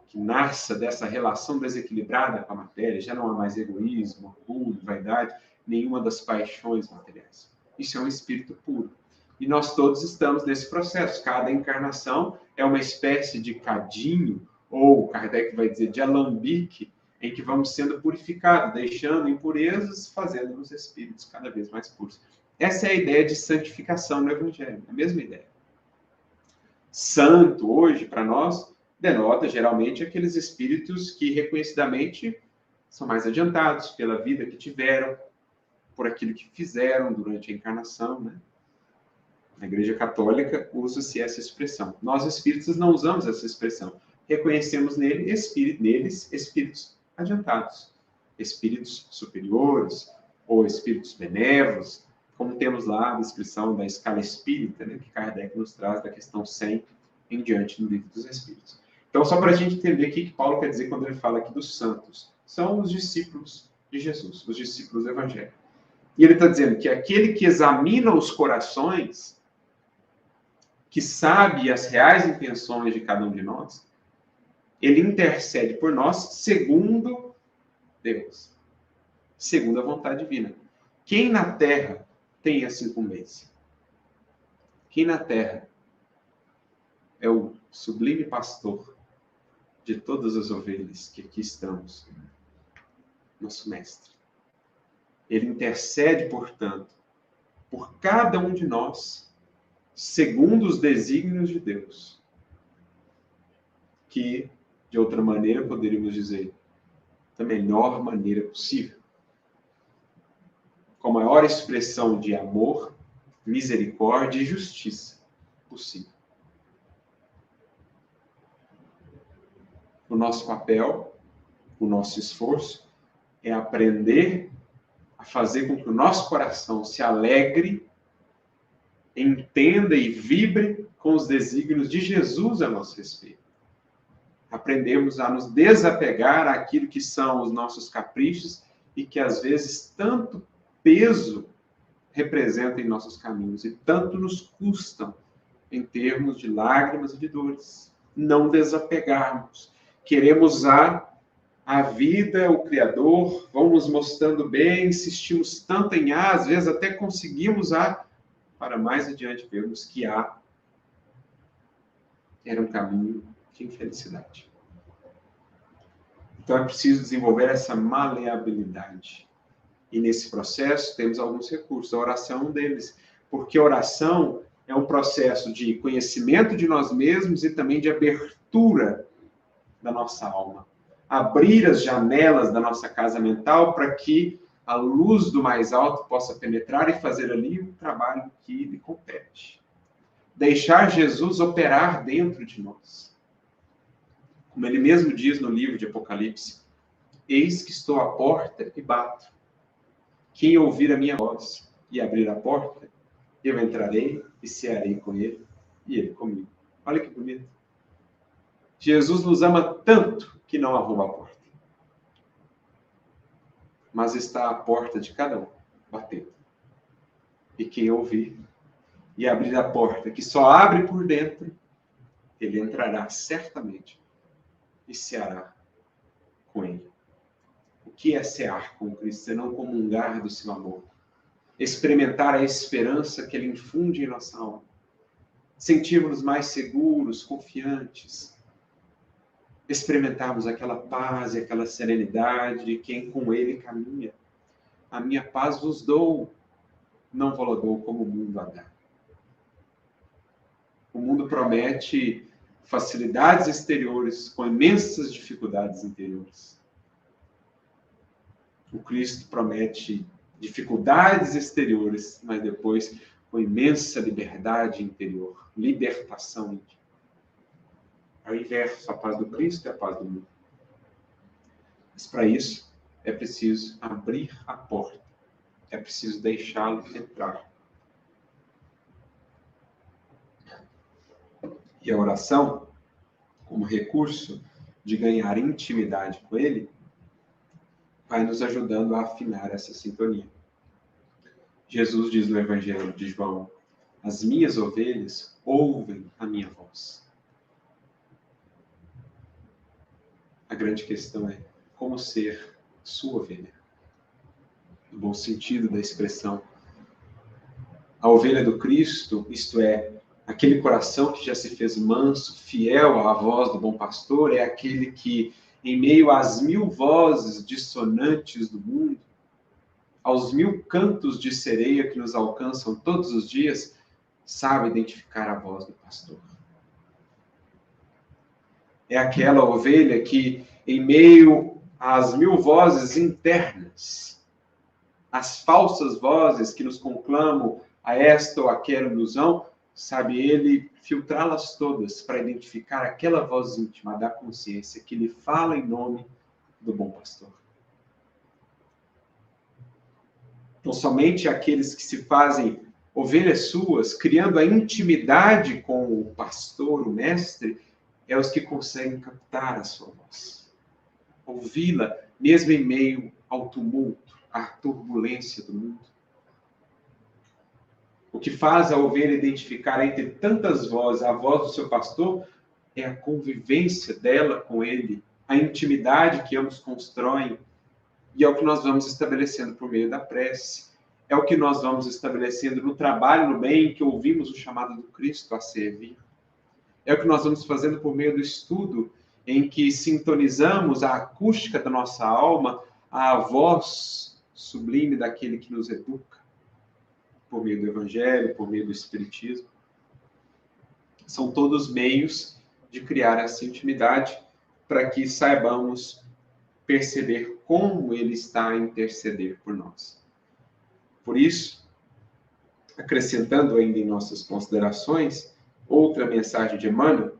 que nasça dessa relação desequilibrada com a matéria, já não há mais egoísmo, orgulho, vaidade, nenhuma das paixões materiais. Isso é um espírito puro. E nós todos estamos nesse processo. Cada encarnação é uma espécie de cadinho, ou Kardec vai dizer de alambique, em que vamos sendo purificados, deixando impurezas, fazendo os espíritos cada vez mais puros. Essa é a ideia de santificação no Evangelho, a mesma ideia. Santo, hoje, para nós, denota geralmente aqueles espíritos que reconhecidamente são mais adiantados pela vida que tiveram, por aquilo que fizeram durante a encarnação, né? Na Igreja Católica usa-se essa expressão. Nós espíritas não usamos essa expressão. Reconhecemos neles espíritos adiantados, espíritos superiores ou espíritos benévolos, como temos lá a descrição da escala espírita, né, que Kardec nos traz da questão 100 em diante no Livro dos Espíritos. Então, só para a gente entender o que Paulo quer dizer quando ele fala aqui dos santos. São os discípulos de Jesus, os discípulos do Evangelho. E ele está dizendo que aquele que examina os corações, que sabe as reais intenções de cada um de nós, ele intercede por nós segundo Deus, segundo a vontade divina. Quem na terra tem essa incumbência? Quem na terra é o sublime pastor de todas as ovelhas que aqui estamos? Nosso mestre. Ele intercede, portanto, por cada um de nós, segundo os desígnios de Deus, que, de outra maneira, poderíamos dizer, da melhor maneira possível, com a maior expressão de amor, misericórdia e justiça possível. O nosso papel, o nosso esforço, é aprender a fazer com que o nosso coração se alegre, entenda e vibre com os desígnios de Jesus a nosso respeito. Aprendemos a nos desapegar àquilo que são os nossos caprichos e que às vezes tanto peso representam em nossos caminhos e tanto nos custam em termos de lágrimas e de dores. Não desapegarmos. Queremos usar a vida, o Criador, vamos mostrando bem, insistimos tanto em A, às vezes até conseguimos A, para mais adiante vermos que A era um caminho de infelicidade. Então é preciso desenvolver essa maleabilidade. E nesse processo temos alguns recursos. A oração é um deles. Porque a oração é um processo de conhecimento de nós mesmos e também de abertura da nossa alma. Abrir as janelas da nossa casa mental para que a luz do mais alto possa penetrar e fazer ali o trabalho que lhe compete. Deixar Jesus operar dentro de nós. Como ele mesmo diz no livro de Apocalipse, eis que estou à porta e bato. Quem ouvir a minha voz e abrir a porta, eu entrarei e cearei com ele e ele comigo. Olha que bonito. Jesus nos ama tanto que não arruma a porta. Mas está à porta de cada um, batendo. E quem ouvir e abrir a porta, que só abre por dentro, ele entrará certamente e ceará com ele. O que é cear com Cristo? É não comungar do seu amor. Experimentar a esperança que ele infunde em nossa alma. Sentirmos mais seguros, confiantes. Experimentarmos aquela paz e aquela serenidade de quem com ele caminha. A minha paz vos dou, não vos dou como o mundo a dá. O mundo promete facilidades exteriores com imensas dificuldades interiores. O Cristo promete dificuldades exteriores, mas depois com imensa liberdade interior, libertação íntima. Ao inverso, a paz do Cristo é a paz do mundo. Mas para isso é preciso abrir a porta, é preciso deixá-lo entrar. E a oração, como recurso de ganhar intimidade com Ele, vai nos ajudando a afinar essa sintonia. Jesus diz no Evangelho de João: as minhas ovelhas ouvem a minha voz. A grande questão é como ser sua ovelha, no bom sentido da expressão. A ovelha do Cristo, isto é, aquele coração que já se fez manso, fiel à voz do bom pastor, é aquele que, em meio às 1000 vozes dissonantes do mundo, aos 1000 cantos de sereia que nos alcançam todos os dias, sabe identificar a voz do pastor. É aquela ovelha que, em meio às 1000 vozes internas, as falsas vozes que nos conclamam a esta ou aquela ilusão, sabe ele filtrá-las todas para identificar aquela voz íntima da consciência que lhe fala em nome do bom pastor. Então, somente aqueles que se fazem ovelhas suas, criando a intimidade com o pastor, o mestre, é os que conseguem captar a sua voz. Ouvi-la, mesmo em meio ao tumulto, à turbulência do mundo. O que faz a ovelha identificar entre tantas vozes a voz do seu pastor é a convivência dela com ele, a intimidade que ambos constroem, e é o que nós vamos estabelecendo por meio da prece. É o que nós vamos estabelecendo no trabalho, no bem, que ouvimos o chamado do Cristo a servir. É o que nós vamos fazendo por meio do estudo, em que sintonizamos a acústica da nossa alma à voz sublime daquele que nos educa, por meio do Evangelho, por meio do Espiritismo. São todos meios de criar essa intimidade para que saibamos perceber como Ele está a interceder por nós. Por isso, acrescentando ainda em nossas considerações, outra mensagem de Emmanuel,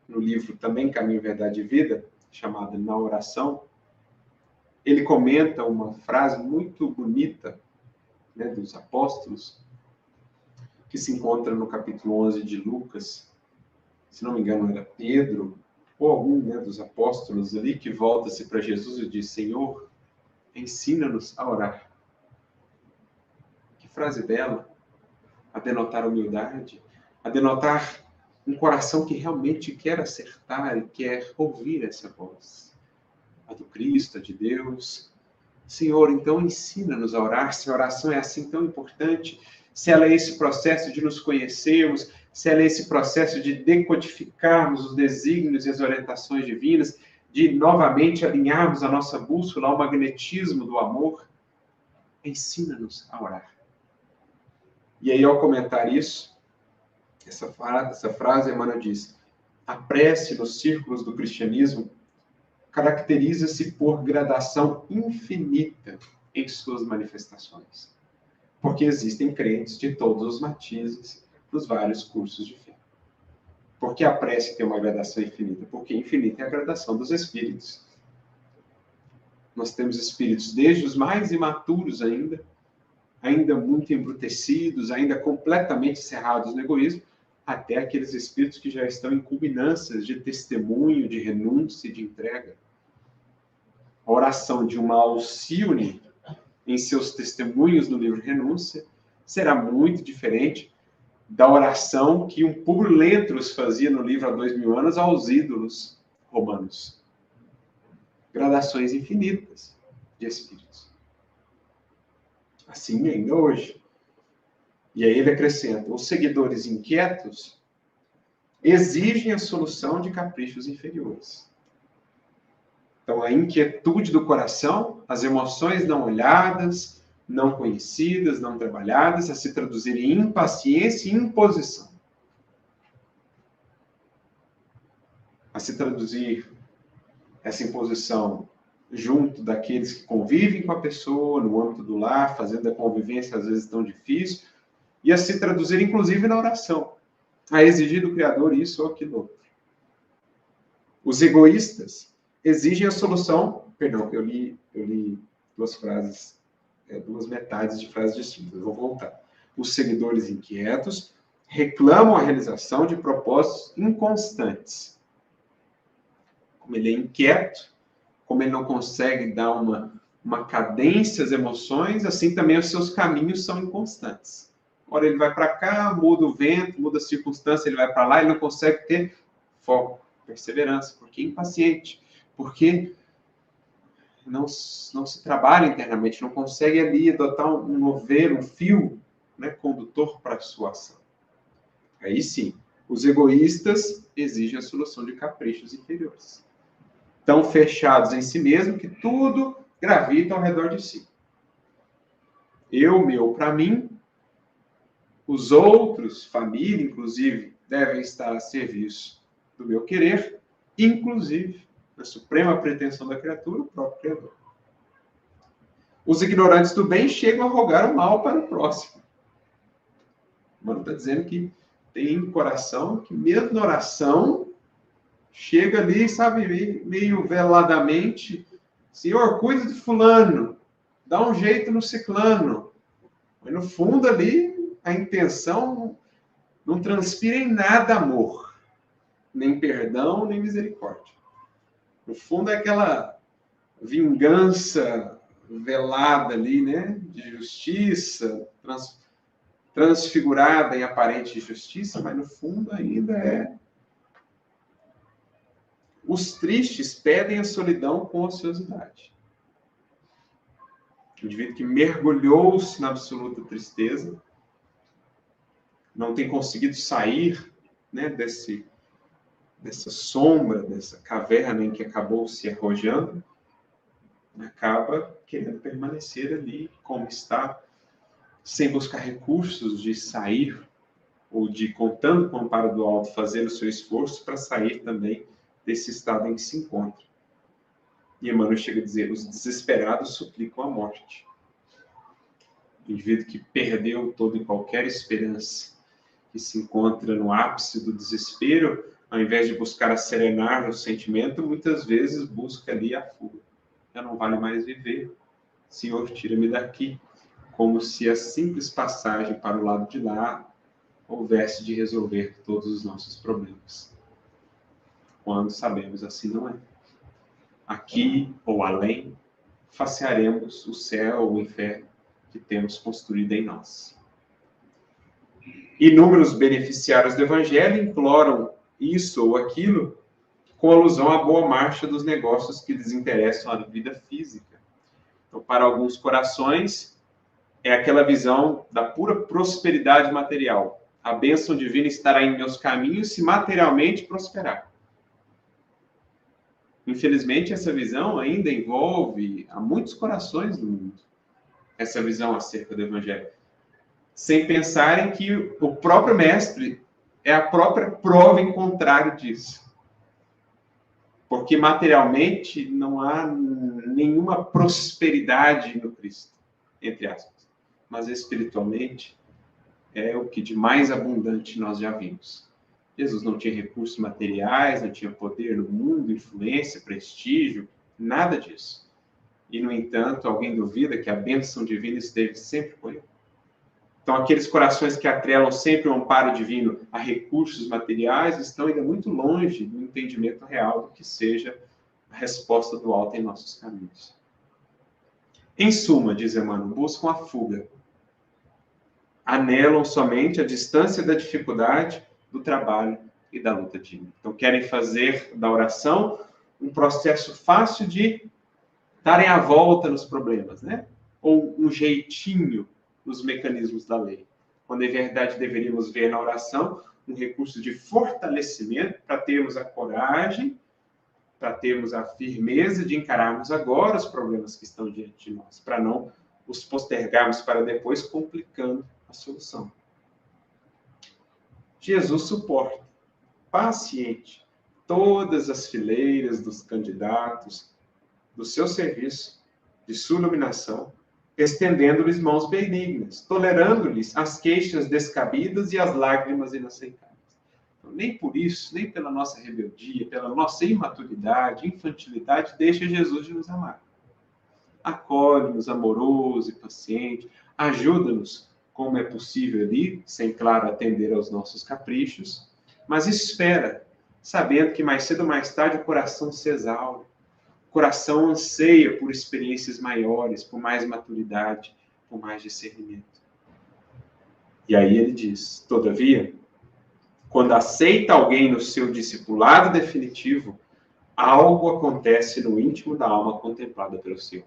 no livro também Caminho, Verdade e Vida, chamada Na Oração, ele comenta uma frase muito bonita, né, dos apóstolos, que se encontra no capítulo 11 de Lucas. Se não me engano, era Pedro, ou algum, né, dos apóstolos ali, que volta-se para Jesus e diz: Senhor, ensina-nos a orar. Que frase bela, a denotar humildade, a denotar um coração que realmente quer acertar e quer ouvir essa voz. A do Cristo, a de Deus. Senhor, então ensina-nos a orar, se a oração é assim tão importante, se ela é esse processo de nos conhecermos, se ela é esse processo de decodificarmos os desígnios e as orientações divinas, de novamente alinharmos a nossa bússola ao magnetismo do amor, ensina-nos a orar. E aí, ao comentar isso, essa frase, Emmanuel diz: a prece nos círculos do cristianismo caracteriza-se por gradação infinita em suas manifestações, porque existem crentes de todos os matizes nos vários cursos de fé. Por que a prece tem uma gradação infinita? Porque infinita é a gradação dos espíritos. Nós temos espíritos desde os mais imaturos ainda muito embrutecidos, ainda completamente cerrados no egoísmo, até aqueles espíritos que já estão em culminâncias de testemunho, de renúncia e de entrega. A oração de uma Alcione, em seus testemunhos no livro Renúncia, será muito diferente da oração que um Públio Lentulus fazia no livro Há 2000 anos aos ídolos romanos. Gradações infinitas de espíritos. Assim ainda hoje. E aí ele acrescenta: os seguidores inquietos exigem a solução de caprichos inferiores. Então, a inquietude do coração, as emoções não olhadas, não conhecidas, não trabalhadas, a se traduzir em impaciência e imposição. A se traduzir essa imposição junto daqueles que convivem com a pessoa, no âmbito do lar, fazendo a convivência às vezes tão difícil, e a se traduzir inclusive na oração, a exigir do Criador isso ou aquilo outro. Os egoístas exigem a solução, perdão, eu li duas metades de frases distintas, eu vou voltar. Os seguidores inquietos reclamam a realização de propósitos inconstantes. Como ele é inquieto, como ele não consegue dar uma cadência às emoções, assim também os seus caminhos são inconstantes. Ora ele vai para cá, muda o vento, muda a circunstância, ele vai para lá, ele não consegue ter foco, perseverança, porque é impaciente, porque não se trabalha internamente, não consegue ali adotar um novelo, um fio, né, condutor para a sua ação. Aí sim, os egoístas exigem a solução de caprichos inferiores. Tão fechados em si mesmo que tudo gravita ao redor de si. Eu, meu, para mim, os outros, família, inclusive, devem estar a serviço do meu querer, inclusive, na suprema pretensão da criatura, o próprio Criador. Os ignorantes do bem chegam a rogar o mal para o próximo. O Mano está dizendo que tem coração que, mesmo na oração, chega ali, sabe, meio veladamente, Senhor, cuida de fulano, dá um jeito no ciclano. Mas no fundo ali, a intenção não transpira em nada amor, nem perdão, nem misericórdia. No fundo é aquela vingança velada ali, né, de justiça, transfigurada em aparente justiça, mas no fundo ainda é. Os tristes pedem a solidão com ociosidade. O indivíduo que mergulhou-se na absoluta tristeza, não tem conseguido sair, né, dessa sombra, dessa caverna em que acabou se arrojando, acaba querendo permanecer ali como está, sem buscar recursos de sair, ou de, contando com o amparo do alto, fazer o seu esforço para sair também desse estado em que se encontra. E Emmanuel chega a dizer, os desesperados suplicam a morte. O indivíduo que perdeu toda e qualquer esperança, que se encontra no ápice do desespero, ao invés de buscar a serenar o sentimento, muitas vezes busca ali a fuga. Já não vale mais viver. Senhor, tira-me daqui. Como se a simples passagem para o lado de lá houvesse de resolver todos os nossos problemas. Quando sabemos assim não é. Aqui ou além, facearemos o céu ou o inferno que temos construído em nós. Inúmeros beneficiários do Evangelho imploram isso ou aquilo com alusão à boa marcha dos negócios que desinteressam a vida física. Então, para alguns corações, é aquela visão da pura prosperidade material. A bênção divina estará em meus caminhos se materialmente prosperar. Infelizmente, essa visão ainda envolve a muitos corações do mundo. Essa visão acerca do Evangelho. Sem pensarem que o próprio Mestre é a própria prova em contrário disso. Porque materialmente não há nenhuma prosperidade no Cristo, entre aspas. Mas espiritualmente é o que de mais abundante nós já vimos. Jesus não tinha recursos materiais, não tinha poder no mundo, influência, prestígio, nada disso. E, no entanto, alguém duvida que a bênção divina esteve sempre com ele? Então, aqueles corações que atrelam sempre o amparo divino a recursos materiais estão ainda muito longe do entendimento real do que seja a resposta do alto em nossos caminhos. Em suma, diz Emmanuel, buscam a fuga. Anelam somente a distância da dificuldade, do trabalho e da luta digna. Então, querem fazer da oração um processo fácil de darem a volta nos problemas, né? Ou um jeitinho nos mecanismos da lei. Quando, em verdade, deveríamos ver na oração um recurso de fortalecimento para termos a coragem, para termos a firmeza de encararmos agora os problemas que estão diante de nós, para não os postergarmos para depois, complicando a solução. Jesus suporta, paciente, todas as fileiras dos candidatos do seu serviço, de sua iluminação, estendendo-lhes mãos benignas, tolerando-lhes as queixas descabidas e as lágrimas inaceitáveis. Então, nem por isso, nem pela nossa rebeldia, pela nossa imaturidade, infantilidade, deixa Jesus de nos amar. Acolhe-nos, amoroso e paciente, ajuda-nos como é possível ali, sem, claro, atender aos nossos caprichos, mas espera, sabendo que mais cedo ou mais tarde o coração se exaure, o coração anseia por experiências maiores, por mais maturidade, por mais discernimento. E aí ele diz, todavia, quando aceita alguém no seu discipulado definitivo, algo acontece no íntimo da alma contemplada pelo Senhor.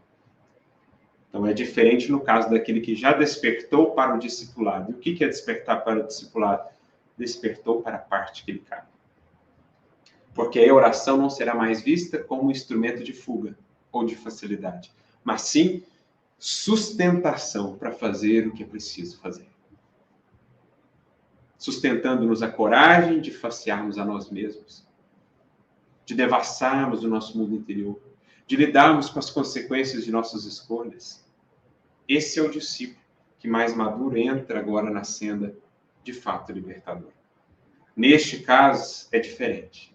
Então é diferente no caso daquele que já despertou para o discipulado. E o que é despertar para o discipulado? Despertou para a parte que ele cabe. Porque a oração não será mais vista como um instrumento de fuga ou de facilidade, mas sim sustentação para fazer o que é preciso fazer. Sustentando-nos a coragem de facearmos a nós mesmos, de devassarmos o nosso mundo interior, de lidarmos com as consequências de nossas escolhas. Esse é o discípulo que mais maduro entra agora na senda de fato libertadora. Neste caso, é diferente.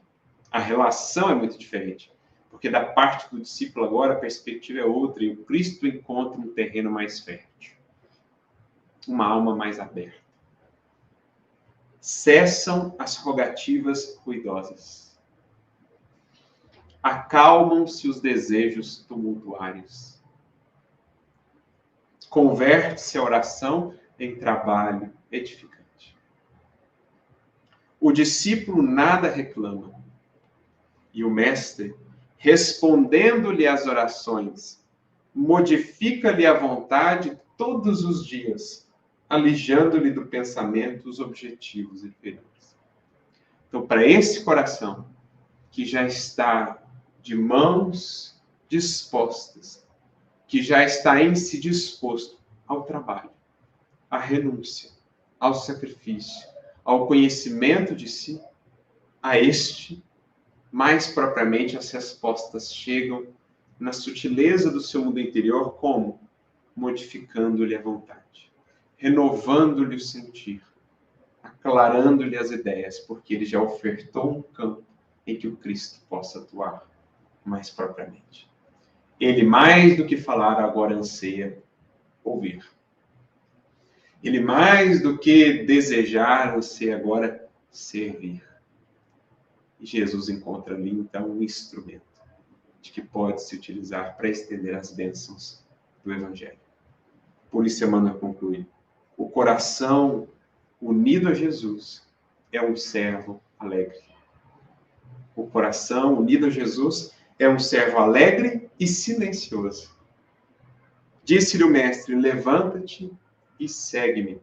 A relação é muito diferente, porque da parte do discípulo agora a perspectiva é outra e o Cristo encontra um terreno mais fértil, uma alma mais aberta. Cessam as rogativas ruidosas. Acalmam-se os desejos tumultuários. Converte-se a oração em trabalho edificante. O discípulo nada reclama. E o mestre, respondendo-lhe às orações, modifica-lhe a vontade todos os dias, alijando-lhe do pensamento os objetivos inferiores. Então, para esse coração, que já está de mãos dispostas, que já está em si disposto ao trabalho, à renúncia, ao sacrifício, ao conhecimento de si, a este, mais propriamente, as respostas chegam na sutileza do seu mundo interior, como? Modificando-lhe a vontade, renovando-lhe o sentir, aclarando-lhe as ideias, porque ele já ofertou um campo em que o Cristo possa atuar mais propriamente. Ele, mais do que falar, agora anseia ouvir. Ele, mais do que desejar, anseia agora servir. E Jesus encontra ali, então, um instrumento de que pode se utilizar para estender as bênçãos do Evangelho. Por isso, Emmanuel conclui: o coração unido a Jesus é um servo alegre. O coração unido a Jesus é um servo alegre e silencioso. Disse-lhe o mestre: levanta-te e segue-me.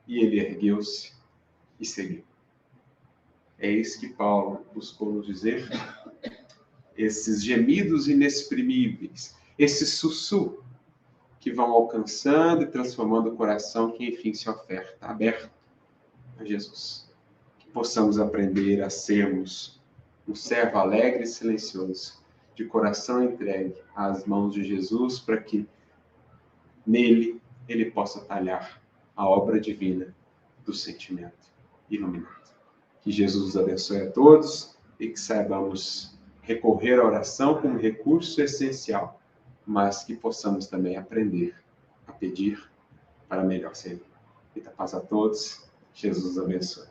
E ele ergueu-se e seguiu. É isso que Paulo buscou nos dizer. Esses gemidos inexprimíveis, esse sussurro que vão alcançando e transformando o coração que enfim se oferta, aberto a Jesus. Que possamos aprender a sermos um servo alegre e silencioso, de coração entregue às mãos de Jesus, para que nele ele possa talhar a obra divina do sentimento iluminado. Que Jesus os abençoe a todos e que saibamos recorrer à oração como recurso essencial, mas que possamos também aprender a pedir para melhor servir. Muita paz a todos. Jesus os abençoe.